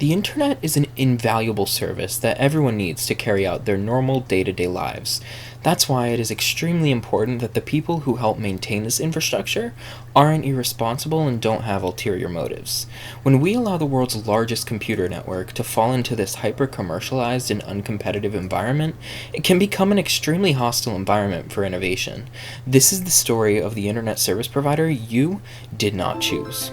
The internet is an invaluable service that everyone needs to carry out their normal day-to-day lives. That's why it is extremely important that the people who help maintain this infrastructure aren't irresponsible and don't have ulterior motives. When we allow the world's largest computer network to fall into this hyper-commercialized and uncompetitive environment, it can become an extremely hostile environment for innovation. This is the story of the internet service provider you did not choose.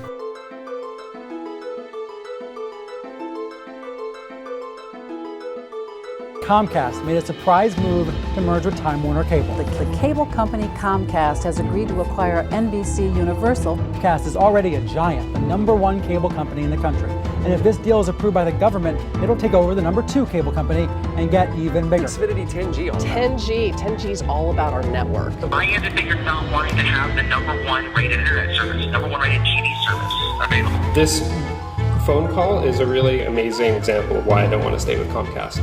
Comcast made a surprise move to merge with Time Warner Cable. The cable company Comcast has agreed to acquire NBC Universal. Comcast is already a giant, the #1 cable company in the country. And if this deal is approved by the government, it'll take over the #2 cable company and get even bigger. Xfinity 10G on 10G is all about our network. I end up figured out wanting to have the #1 rated internet service, #1 rated TV service available. This phone call is a really amazing example of why I don't want to stay with Comcast.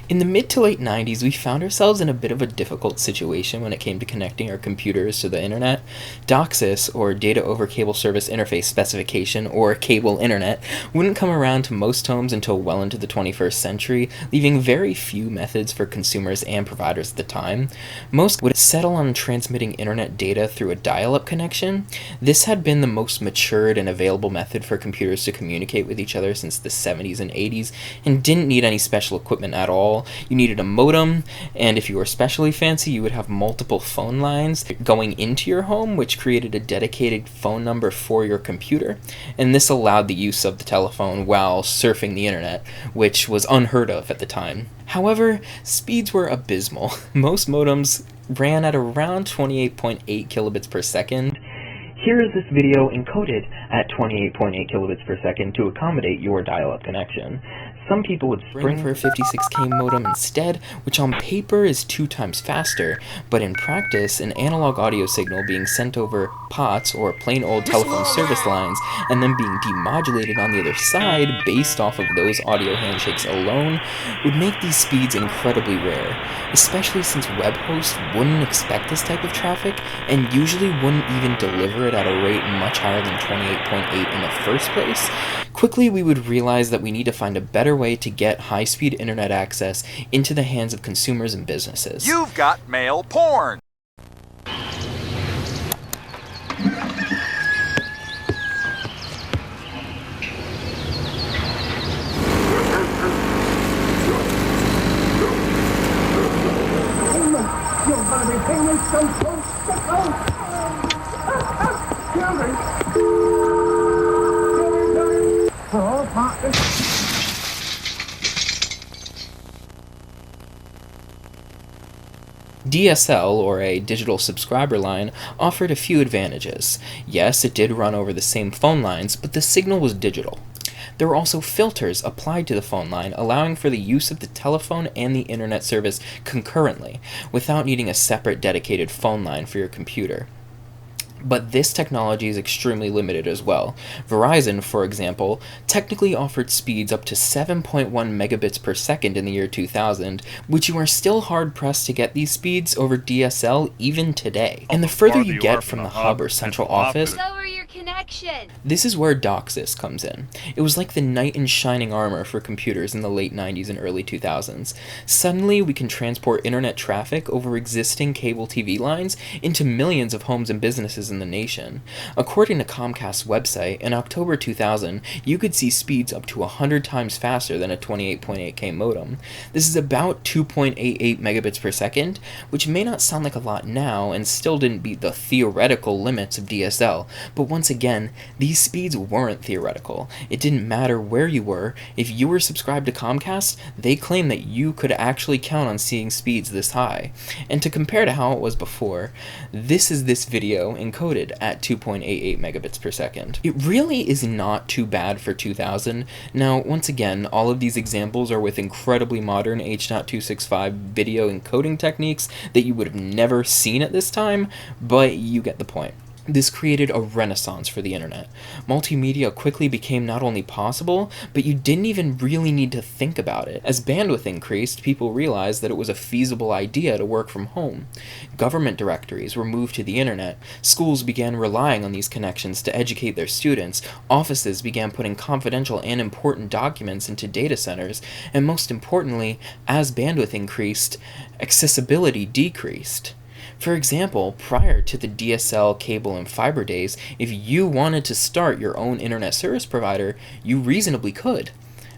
In the mid to late 90s, we found ourselves in a bit of a difficult situation when it came to connecting our computers to the internet. DOCSIS, or Data Over Cable Service Interface Specification, or cable internet, wouldn't come around to most homes until well into the 21st century, leaving very few methods for consumers and providers at the time. Most would settle on transmitting internet data through a dial-up connection. This had been the most matured and available method for computers to communicate with each other since the 70s and 80s, and didn't need any special equipment at all. You needed a modem, and if you were especially fancy, you would have multiple phone lines going into your home, which created a dedicated phone number for your computer, and this allowed the use of the telephone while surfing the internet, which was unheard of at the time. However, speeds were abysmal. Most modems ran at around 28.8 kilobits per second. Here is this video encoded at 28.8 kilobits per second to accommodate your dial-up connection. Some people would spring for a 56K modem instead, which on paper is 2 times faster, but in practice, an analog audio signal being sent over POTS, or plain old telephone service lines, and then being demodulated on the other side based off of those audio handshakes alone, would make these speeds incredibly rare, especially since web hosts wouldn't expect this type of traffic, and usually wouldn't even deliver it at a rate much higher than 28.8 in the first place. Quickly, we would realize that we need to find a better way to get high-speed internet access into the hands of consumers and businesses. You've got male porn! DSL, or a digital subscriber line, offered a few advantages. Yes, it did run over the same phone lines, but the signal was digital. There were also filters applied to the phone line, allowing for the use of the telephone and the internet service concurrently, without needing a separate dedicated phone line for your computer. But this technology is extremely limited as well. Verizon, for example, technically offered speeds up to 7.1 megabits per second in the year 2000, which you are still hard-pressed to get these speeds over DSL even today. And the further you get from the hub or central office, this is where DOCSIS comes in. It was like the knight in shining armor for computers in the late 90s and early 2000s. Suddenly, we can transport internet traffic over existing cable TV lines into millions of homes and businesses in the nation. According to Comcast's website, in October 2000, you could see speeds up to 100 times faster than a 28.8K modem. This is about 2.88 megabits per second, which may not sound like a lot now and still didn't beat the theoretical limits of DSL, but once again, these speeds weren't theoretical. It didn't matter where you were. If you were subscribed to Comcast, they claimed that you could actually count on seeing speeds this high. And to compare to how it was before, this is this video encoded at 2.88 megabits per second. It really is not too bad for 2000. Now, once again, all of these examples are with incredibly modern H.265 video encoding techniques that you would have never seen at this time, but you get the point. This created a renaissance for the internet. Multimedia quickly became not only possible, but you didn't even really need to think about it. As bandwidth increased, people realized that it was a feasible idea to work from home. Government directories were moved to the internet, schools began relying on these connections to educate their students, offices began putting confidential and important documents into data centers, and most importantly, as bandwidth increased, accessibility decreased. For example, prior to the DSL, cable, and fiber days, if you wanted to start your own internet service provider, you reasonably could.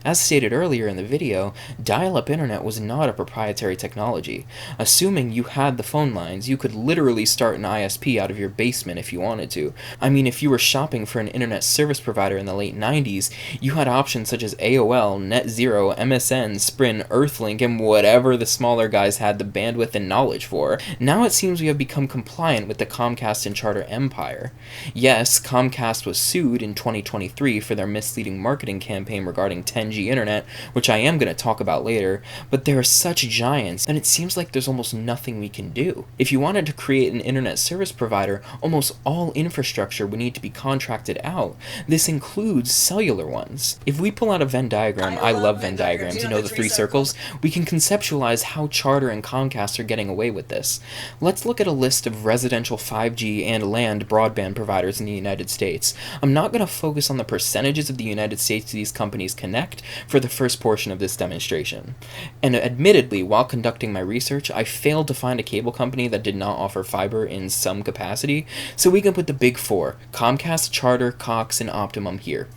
As stated earlier in the video, dial-up internet was not a proprietary technology. Assuming you had the phone lines, you could literally start an ISP out of your basement if you wanted to. I mean, if you were shopping for an internet service provider in the late 90s, you had options such as AOL, NetZero, MSN, Sprint, Earthlink, and whatever the smaller guys had the bandwidth and knowledge for. Now it seems we have become compliant with the Comcast and Charter empire. Yes, Comcast was sued in 2023 for their misleading marketing campaign regarding 10G internet, which I am going to talk about later, but there are such giants, and it seems like there's almost nothing we can do. If you wanted to create an internet service provider, almost all infrastructure would need to be contracted out. This includes cellular ones. If we pull out a Venn diagram, I love Venn diagrams, you know, the three circles, we can conceptualize how Charter and Comcast are getting away with this. Let's look at a list of residential 5G and land broadband providers in the United States. I'm not going to focus on the percentages of the United States these companies connect for the first portion of this demonstration. And admittedly, while conducting my research, I failed to find a cable company that did not offer fiber in some capacity, so we can put the big four, Comcast, Charter, Cox, and Optimum here.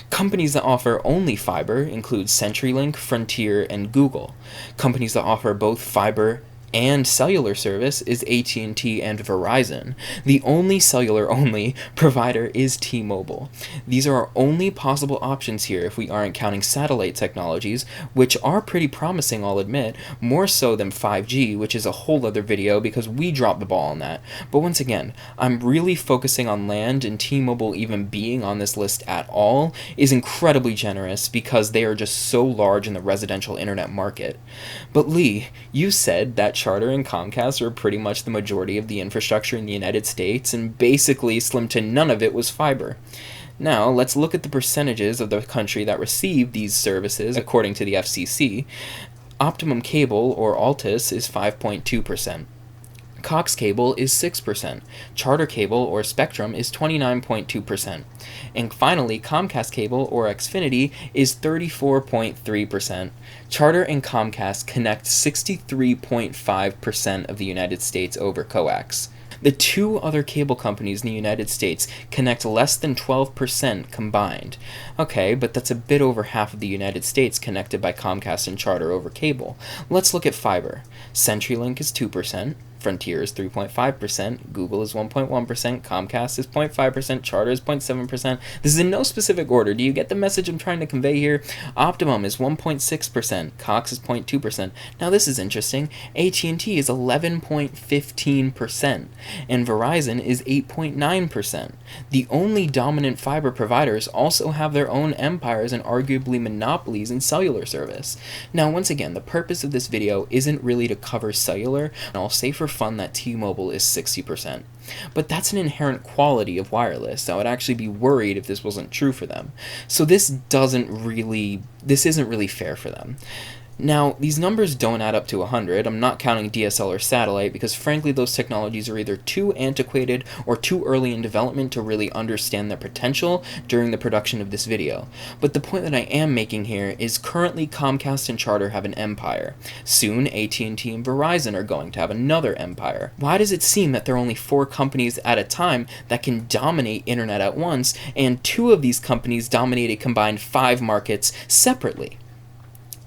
Companies that offer only fiber include CenturyLink, Frontier, and Google. Companies that offer both fiber and cellular service is AT&T and Verizon. The only cellular-only provider is T-Mobile. These are our only possible options here if we aren't counting satellite technologies, which are pretty promising, I'll admit, more so than 5G, which is a whole other video because we dropped the ball on that. But once again, I'm really focusing on land, and T-Mobile even being on this list at all is incredibly generous because they are just so large in the residential internet market. But Lee, you said that Charter and Comcast are pretty much the majority of the infrastructure in the United States, and basically slim to none of it was fiber. Now, let's look at the percentages of the country that received these services according to the FCC. Optimum Cable, or Altus, is 5.2%. Cox Cable is 6%, Charter Cable or Spectrum is 29.2%, and finally Comcast Cable or Xfinity is 34.3%. Charter and Comcast connect 63.5% of the United States over coax. The two other cable companies in the United States connect less than 12% combined. Okay, but that's a bit over half of the United States connected by Comcast and Charter over cable. Let's look at fiber. CenturyLink is 2%. Frontier is 3.5%, Google is 1.1%, Comcast is 0.5%, Charter is 0.7%. This is in no specific order. Do you get the message I'm trying to convey here? Optimum is 1.6%, Cox is 0.2%. Now this is interesting. AT&T is 11.15%, and Verizon is 8.9%. The only dominant fiber providers also have their own empires and arguably monopolies in cellular service. Now once again, the purpose of this video isn't really to cover cellular, and I'll say for fun that T-Mobile is 60%. But that's an inherent quality of wireless. I would actually be worried if this wasn't true for them. So this isn't really fair for them. Now, these numbers don't add up to 100. I'm not counting DSL or satellite because frankly those technologies are either too antiquated or too early in development to really understand their potential during the production of this video. But the point that I am making here is currently Comcast and Charter have an empire. Soon AT&T and Verizon are going to have another empire. Why does it seem that there are only 4 companies at a time that can dominate internet at once, and 2 of these companies dominate a combined 5 markets separately?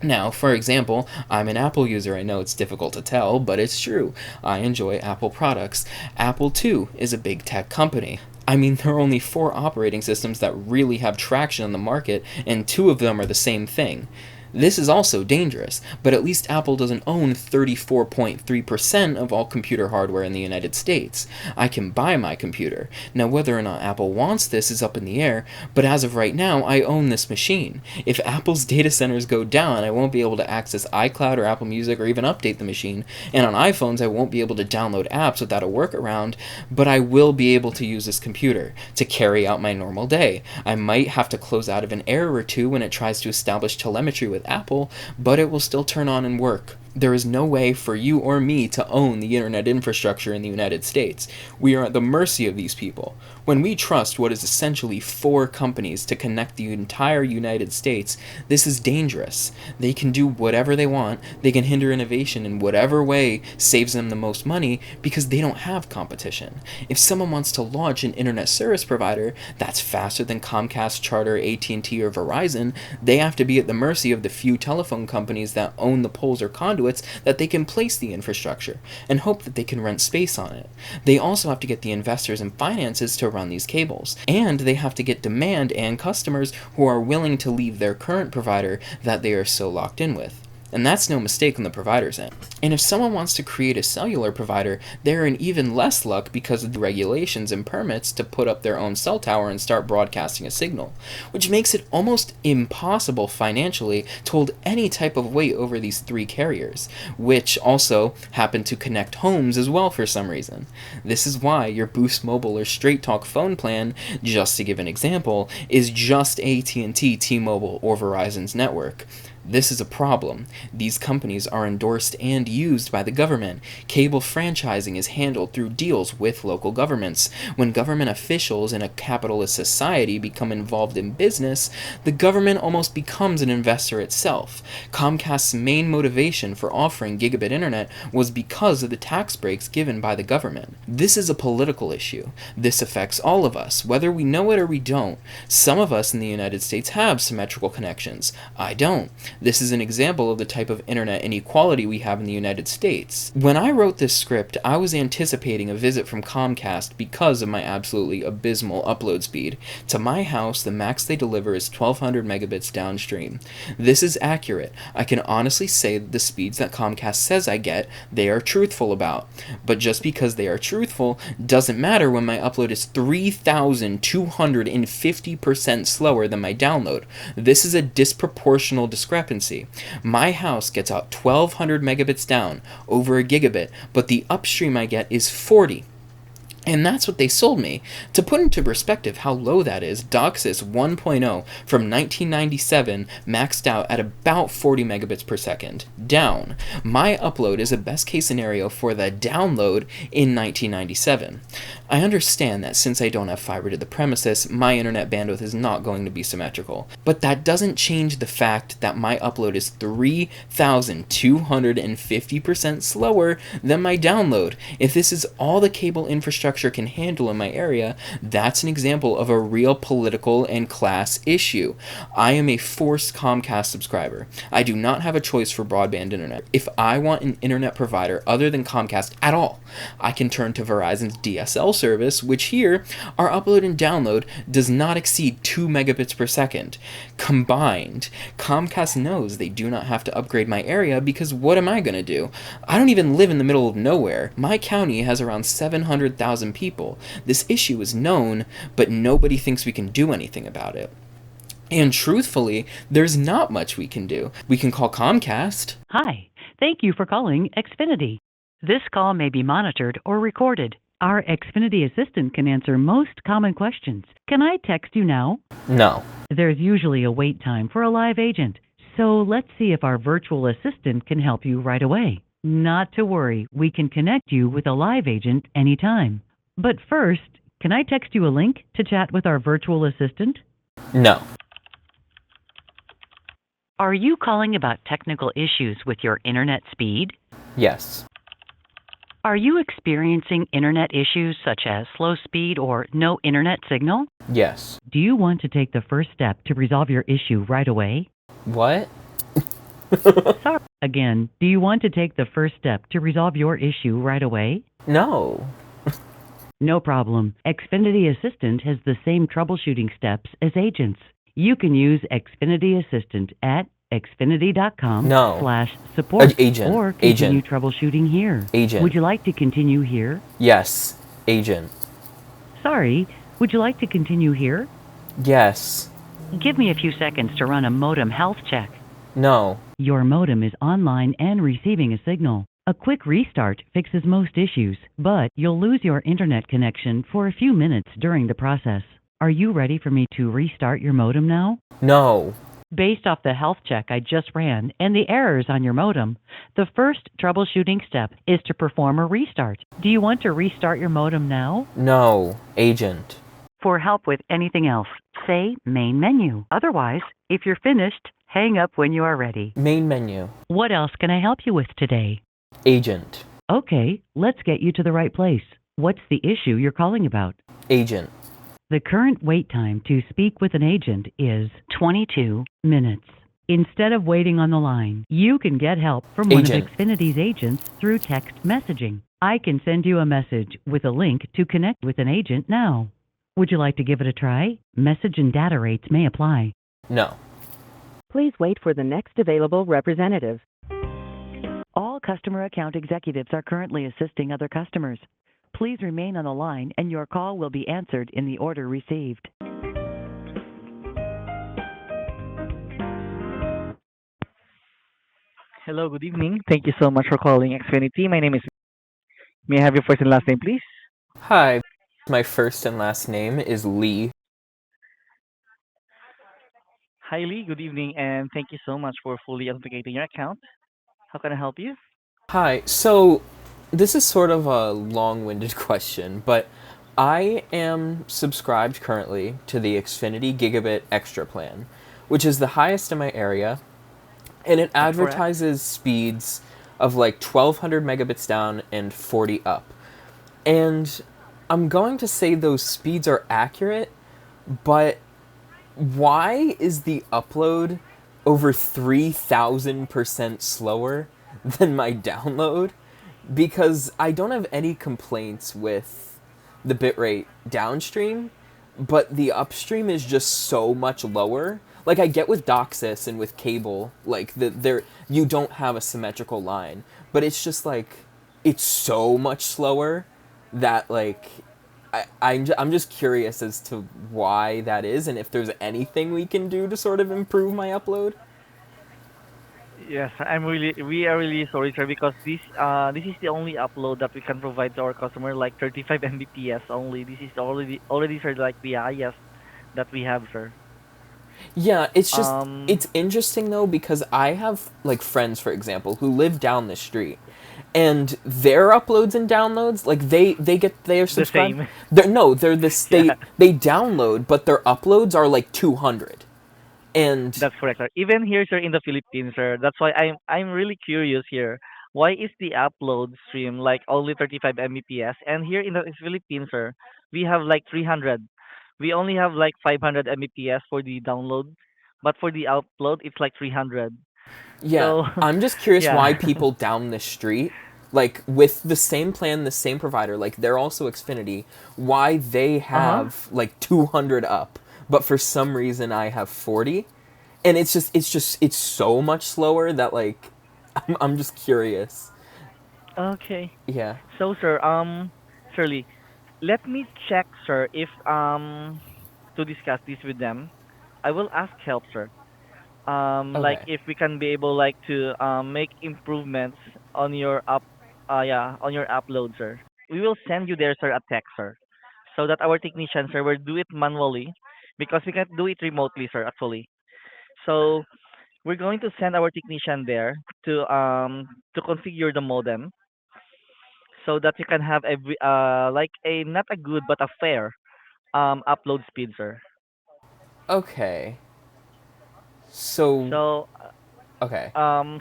Now, for example, I'm an Apple user. I know it's difficult to tell, but it's true. I enjoy Apple products. Apple, too, is a big tech company. I mean, there are only 4 operating systems that really have traction on the market, and 2 of them are the same thing. This is also dangerous, but at least Apple doesn't own 34.3% of all computer hardware in the United States. I can buy my computer. Now, whether or not Apple wants this is up in the air, but as of right now, I own this machine. If Apple's data centers go down, I won't be able to access iCloud or Apple Music or even update the machine, and on iPhones, I won't be able to download apps without a workaround, but I will be able to use this computer to carry out my normal day. I might have to close out of an error or two when it tries to establish telemetry with Apple, but it will still turn on and work. There is no way for you or me to own the internet infrastructure in the United States. We are at the mercy of these people. When we trust what is essentially 4 companies to connect the entire United States, this is dangerous. They can do whatever they want, they can hinder innovation in whatever way saves them the most money because they don't have competition. If someone wants to launch an internet service provider that's faster than Comcast, Charter, AT&T, or Verizon, they have to be at the mercy of the few telephone companies that own the poles or conduits that they can place the infrastructure and hope that they can rent space on it. They also have to get the investors and finances to run these cables, and they have to get demand and customers who are willing to leave their current provider that they are so locked in with. And that's no mistake on the provider's end. And if someone wants to create a cellular provider, they're in even less luck because of the regulations and permits to put up their own cell tower and start broadcasting a signal, which makes it almost impossible financially to hold any type of weight over these 3 carriers, which also happen to connect homes as well for some reason. This is why your Boost Mobile or Straight Talk phone plan, just to give an example, is just AT&T, T-Mobile, or Verizon's network. This is a problem. These companies are endorsed and used by the government. Cable franchising is handled through deals with local governments. When government officials in a capitalist society become involved in business, the government almost becomes an investor itself. Comcast's main motivation for offering gigabit internet was because of the tax breaks given by the government. This is a political issue. This affects all of us, whether we know it or we don't. Some of us in the United States have symmetrical connections. I don't. This is an example of the type of internet inequality we have in the United States. When I wrote this script, I was anticipating a visit from Comcast because of my absolutely abysmal upload speed. To my house, the max they deliver is 1200 megabits downstream. This is accurate. I can honestly say that the speeds that Comcast says I get, they are truthful about. But just because they are truthful doesn't matter when my upload is 3,250% slower than my download. This is a disproportional discrepancy. My house gets out 1200 megabits down, over a gigabit, but the upstream I get is 40. And that's what they sold me. To put into perspective how low that is, DOCSIS 1.0 from 1997 maxed out at about 40 megabits per second. Down. My upload is a best case scenario for the download in 1997. I understand that since I don't have fiber to the premises, my internet bandwidth is not going to be symmetrical. But that doesn't change the fact that my upload is 3,250% slower than my download. If this is all the cable infrastructure can handle in my area, that's an example of a real political and class issue. I am a forced Comcast subscriber. I do not have a choice for broadband internet. If I want an internet provider other than Comcast at all, I can turn to Verizon's DSL service, which here, our upload and download does not exceed 2 megabits per second. Combined, Comcast knows they do not have to upgrade my area because what am I going to do? I don't even live in the middle of nowhere. My county has around 700,000 people. This issue is known, but nobody thinks we can do anything about it. And truthfully, there's not much we can do. We can call Comcast. Hi, thank you for calling Xfinity. This call may be monitored or recorded. Our Xfinity assistant can answer most common questions. Can I text you now? No. There's usually a wait time for a live agent, so let's see if our virtual assistant can help you right away. Not to worry, we can connect you with a live agent anytime. But first, can I text you a link to chat with our virtual assistant? No. Are you calling about technical issues with your internet speed? Yes. Are you experiencing internet issues such as slow speed or no internet signal? Yes. Do you want to take the first step to resolve your issue right away? What? Sorry. Again, do you want to take the first step to resolve your issue right away? No. No problem. Xfinity Assistant has the same troubleshooting steps as agents. You can use Xfinity Assistant at No. xfinity.com/support Agent. or continue Agent. troubleshooting here. Agent. Would you like to continue here? Yes. Agent. Sorry, would you like to continue here? Yes. Give me a few seconds to run a modem health check. No. Your modem is online and receiving a signal. A quick restart fixes most issues, but you'll lose your internet connection for a few minutes during the process. Are you ready for me to restart your modem now? No. Based off the health check I just ran and the errors on your modem, the first troubleshooting step is to perform a restart. Do you want to restart your modem now? No. Agent. For help with anything else, say main menu. Otherwise, if you're finished, hang up when you are ready. Main menu. What else can I help you with today? Agent. Okay, let's get you to the right place. What's the issue you're calling about? Agent. The current wait time to speak with an agent is 22 minutes. Instead of waiting on the line, you can get help from one of Agent. Xfinity's agents through text messaging. I can send you a message with a link to connect with an agent now. Would you like to give it a try? Message and data rates may apply. No. Please wait for the next available representative. All customer account executives are currently assisting other customers. Please remain on the line and your call will be answered in the order received. Hello, good evening. Thank you so much for calling Xfinity. My name is. May I have your first and last name, please? Hi. My first and last name is Lee. Hi, Lee. Good evening, and thank you so much for fully authenticating your account. How can I help you? Hi. So, this is sort of a long-winded question, but I am subscribed currently to the Xfinity Gigabit Extra plan, which is the highest in my area, and it That's correct. advertises speeds of like 1200 megabits down and 40 up. And I'm going to say those speeds are accurate, but why is the upload over 3,000% slower than my download? Because I don't have any complaints with the bitrate downstream, but the upstream is just so much lower. Like, I get with DOCSIS and with cable, like, you don't have a symmetrical line, but it's just like, it's so much slower that, like, I'm just curious as to why that is, and if there's anything we can do to sort of improve my upload. Yes, we are really sorry, sir, because this is the only upload that we can provide to our customer, like 35 Mbps only. This is already sir, like the highest that we have, sir. Yeah, it's just, it's interesting though, because I have, like, friends, for example, who live down the street, and their uploads and downloads, like, they are subscribed. same. They're this, Yeah. they download, but their uploads are like 200. And That's correct, sir. Even here, sir, in the Philippines, sir. That's why I'm really curious here. Why is the upload stream like only 35 Mbps, and here in the Philippines, sir, we have like 300. We only have like 500 Mbps for the download, but for the upload, it's like 300. yeah, So, I'm just curious yeah. why people down the street, like, with the same plan, the same provider, like, they're also Xfinity, why they Uh-huh. have, like, 200 up, but for some reason I have 40, and it's so much slower that, like, I'm just curious. Okay. Yeah. So, sir, Shirley, let me check, sir, if to discuss this with them. I will ask help, sir. Like Okay. if we can be able like to make improvements on your on your upload, sir. We will send you there, sir, a text, sir, so that our technician, sir, will do it manually because we can't do it remotely, sir, actually. So we're going to send our technician there to configure the modem so that you can have every like a not a good but a fair upload speed, sir. Okay. So, So okay.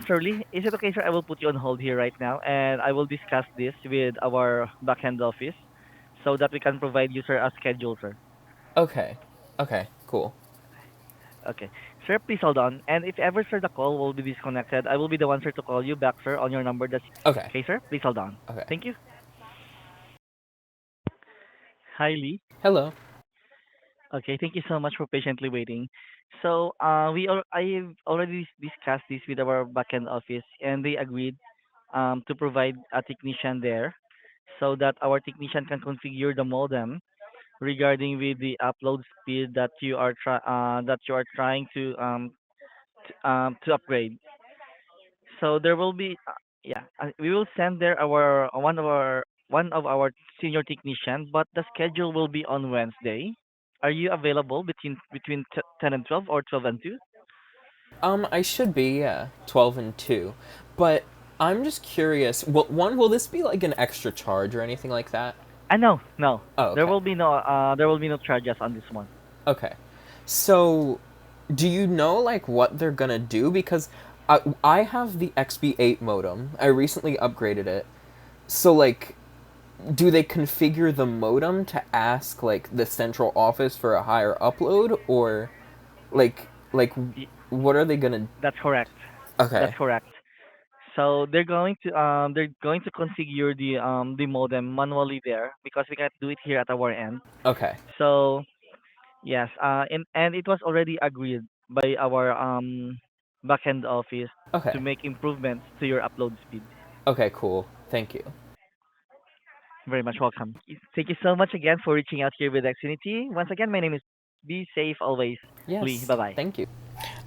Shirley, is it okay, sir? I will put you on hold here right now, and I will discuss this with our backend office so that we can provide you, sir, a schedule, sir. Okay. Okay, cool. Okay. Sir, please hold on. And if ever, sir, the call will be disconnected, I will be the one, sir, to call you back, sir, on your number. That's Okay. okay, sir. Please hold on. Okay. Thank you. Hi, Lee. Hello. Okay, thank you so much for patiently waiting. So, I've already discussed this with our backend office, and they agreed to provide a technician there, so that our technician can configure the modem regarding with the upload speed that you are trying to upgrade. So there will be we will send there our one of our senior technician, but the schedule will be on Wednesday. Are you available between 10 and 12 or 12 and 2? I should be, yeah, 12 and 2. But I'm just curious, will this be like an extra charge or anything like that? No, no. Oh, okay. There will be no charges on this one. Okay. So, do you know like what they're gonna do? Because I have the XB8 modem. I recently upgraded it. So like, do they configure the modem to ask like the central office for a higher upload, or like Y- what are they gonna? That's correct. That's Okay. correct. So they're going to configure the modem manually there because we can't do it here at our end. Okay. So yes, and it was already agreed by our backend office to Okay. make improvements to your upload speed. Okay. Cool. Thank you. Very much welcome. Thank you so much again for reaching out here with Xfinity. Once again, my name is Be Safe Always, Lee. Yes. Bye bye. Thank you.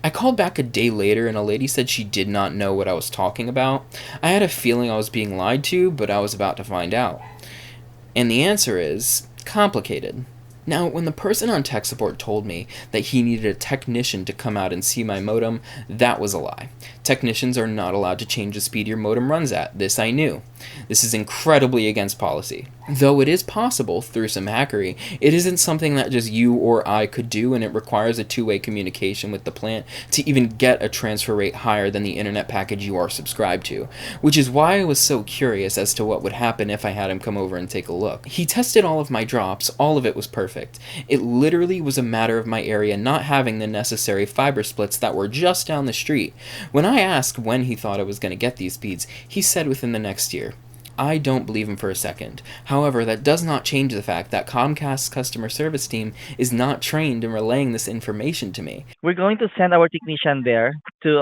I called back a day later and a lady said she did not know what I was talking about. I had a feeling I was being lied to, but I was about to find out. And the answer is complicated. Now, when the person on tech support told me that he needed a technician to come out and see my modem, that was a lie. Technicians are not allowed to change the speed your modem runs at. This I knew. This is incredibly against policy. Though it is possible through some hackery, it isn't something that just you or I could do, and it requires a two-way communication with the plant to even get a transfer rate higher than the internet package you are subscribed to, which is why I was so curious as to what would happen if I had him come over and take a look. He tested all of my drops, all of it was perfect. It literally was a matter of my area not having the necessary fiber splits that were just down the street. When I asked when he thought I was going to get these speeds, he said within the next year. I don't believe him for a second. However, that does not change the fact that Comcast's customer service team is not trained in relaying this information to me. We're going to send our technician there to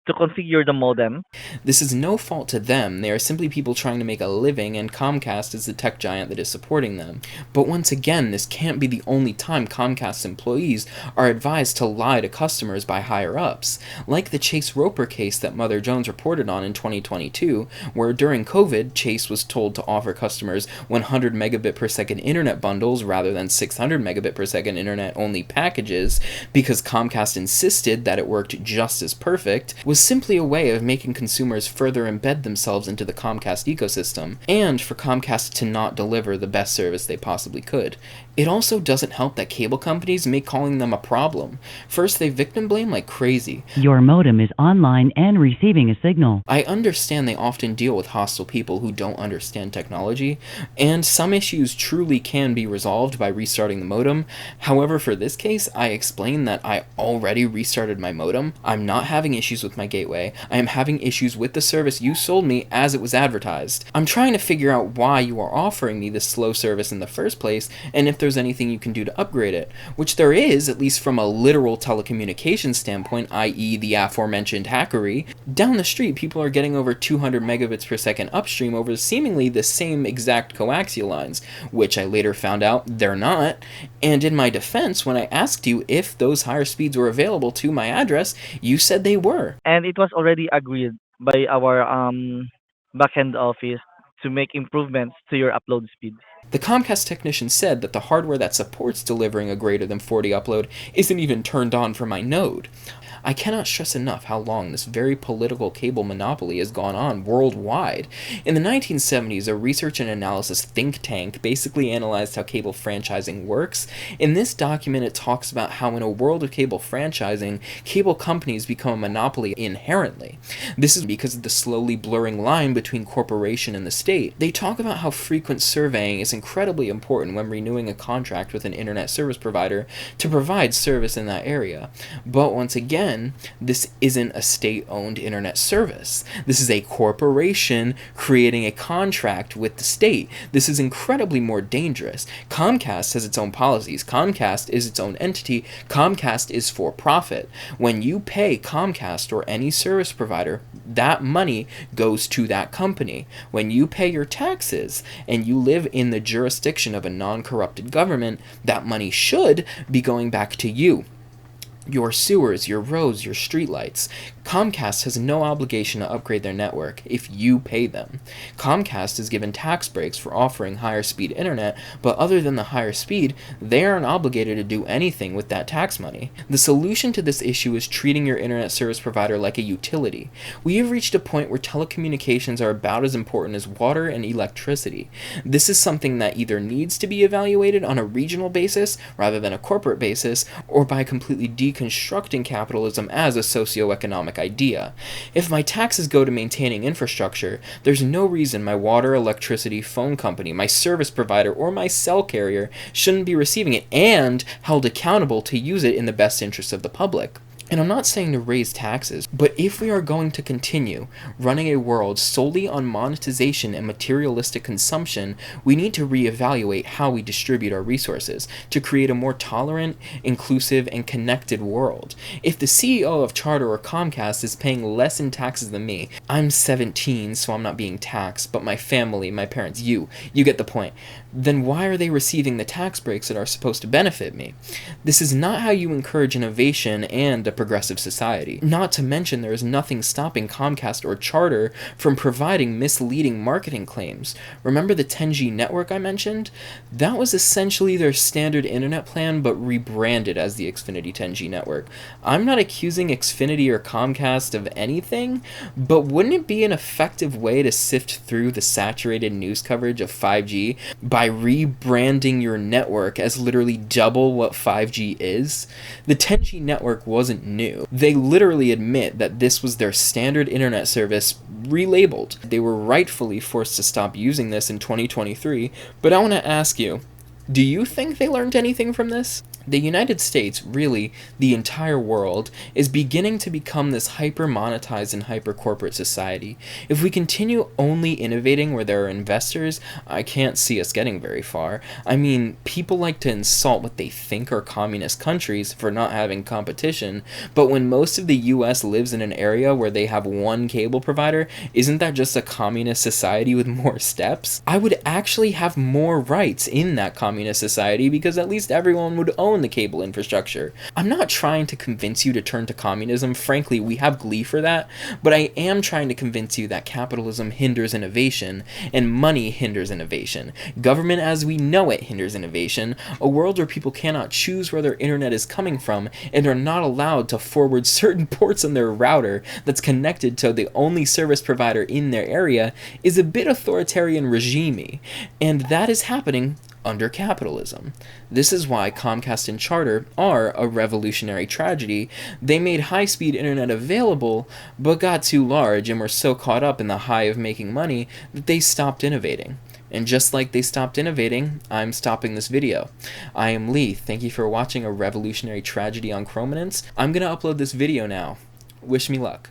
configure the modem. This is no fault to them, they are simply people trying to make a living, and Comcast is the tech giant that is supporting them. But once again, this can't be the only time Comcast's employees are advised to lie to customers by higher-ups. Like the Chase Roper case that Mother Jones reported on in 2022, where during COVID, Chase was told to offer customers 100 megabit per second internet bundles rather than 600 megabit per second internet only packages because Comcast insisted that it worked just as perfect, was simply a way of making consumers further embed themselves into the Comcast ecosystem, and for Comcast to not deliver the best service they possibly could. It also doesn't help that cable companies make calling them a problem. First, they victim blame like crazy. Your modem is online and receiving a signal. I understand they often deal with hostile people who don't understand technology, and some issues truly can be resolved by restarting the modem. However, for this case, I explained that I already restarted my modem. I'm not having issues with my gateway. I am having issues with the service you sold me as it was advertised. I'm trying to figure out why you are offering me this slow service in the first place, and if there's anything you can do to upgrade it, which there is, at least from a literal telecommunications standpoint, i.e. the aforementioned hackery. Down the street, people are getting over 200 megabits per second upstream over seemingly the same exact coaxial lines, which I later found out they're not, and in my defense, when I asked you if those higher speeds were available to my address, you said they were. And it was already agreed by our backend office to make improvements to your upload speed. The Comcast technician said that the hardware that supports delivering a greater than 40 upload isn't even turned on for my node. I cannot stress enough how long this very political cable monopoly has gone on worldwide. In the 1970s, a research and analysis think tank basically analyzed how cable franchising works. In this document, it talks about how in a world of cable franchising, cable companies become a monopoly inherently. This is because of the slowly blurring line between corporation and the state. They talk about how frequent surveying is incredibly important when renewing a contract with an internet service provider to provide service in that area. But once again, again, this isn't a state-owned internet service. This is a corporation creating a contract with the state. This is incredibly more dangerous. Comcast has its own policies. Comcast is its own entity. Comcast is for profit. When you pay Comcast or any service provider, that money goes to that company. When you pay your taxes and you live in the jurisdiction of a non-corrupted government, that money should be going back to you. Your sewers, your roads, your streetlights. Comcast has no obligation to upgrade their network if you pay them. Comcast is given tax breaks for offering higher speed internet, but other than the higher speed, they aren't obligated to do anything with that tax money. The solution to this issue is treating your internet service provider like a utility. We have reached a point where telecommunications are about as important as water and electricity. This is something that either needs to be evaluated on a regional basis rather than a corporate basis, or by completely deconstructing capitalism as a socioeconomic idea. If my taxes go to maintaining infrastructure, there's no reason my water, electricity, phone company, my service provider, or my cell carrier shouldn't be receiving it and held accountable to use it in the best interest of the public. And I'm not saying to raise taxes, but if we are going to continue running a world solely on monetization and materialistic consumption, we need to reevaluate how we distribute our resources to create a more tolerant, inclusive, and connected world. If the CEO of Charter or Comcast is paying less in taxes than me, I'm 17, so I'm not being taxed, but my family, my parents, you get the point, then why are they receiving the tax breaks that are supposed to benefit me? This is not how you encourage innovation and a progressive society. Not to mention there is nothing stopping Comcast or Charter from providing misleading marketing claims. Remember the 10G network I mentioned? That was essentially their standard internet plan but rebranded as the Xfinity 10G network. I'm not accusing Xfinity or Comcast of anything, but wouldn't it be an effective way to sift through the saturated news coverage of 5G by rebranding your network as literally double what 5G is? The 10G network wasn't new. They literally admit that this was their standard internet service relabeled. They were rightfully forced to stop using this in 2023, but I want to ask you, do you think they learned anything from this? The United States, really the entire world, is beginning to become this hyper-monetized and hyper-corporate society. If we continue only innovating where there are investors, I can't see us getting very far. I mean, people like to insult what they think are communist countries for not having competition, but when most of the US lives in an area where they have one cable provider, isn't that just a communist society with more steps? I would actually have more rights in that communist society because at least everyone would own the cable infrastructure. I'm not trying to convince you to turn to communism. Frankly, we have Glee for that, but I am trying to convince you that capitalism hinders innovation and money hinders innovation. Government as we know it hinders innovation. A world where people cannot choose where their internet is coming from and are not allowed to forward certain ports on their router that's connected to the only service provider in their area is a bit authoritarian regime-y, and that is happening under capitalism. This is why Comcast and Charter are a revolutionary tragedy. They made high-speed internet available, but got too large and were so caught up in the high of making money that they stopped innovating. And just like they stopped innovating, I'm stopping this video. I am Lee. Thank you for watching a revolutionary tragedy on chrominance. I'm gonna upload this video now. Wish me luck.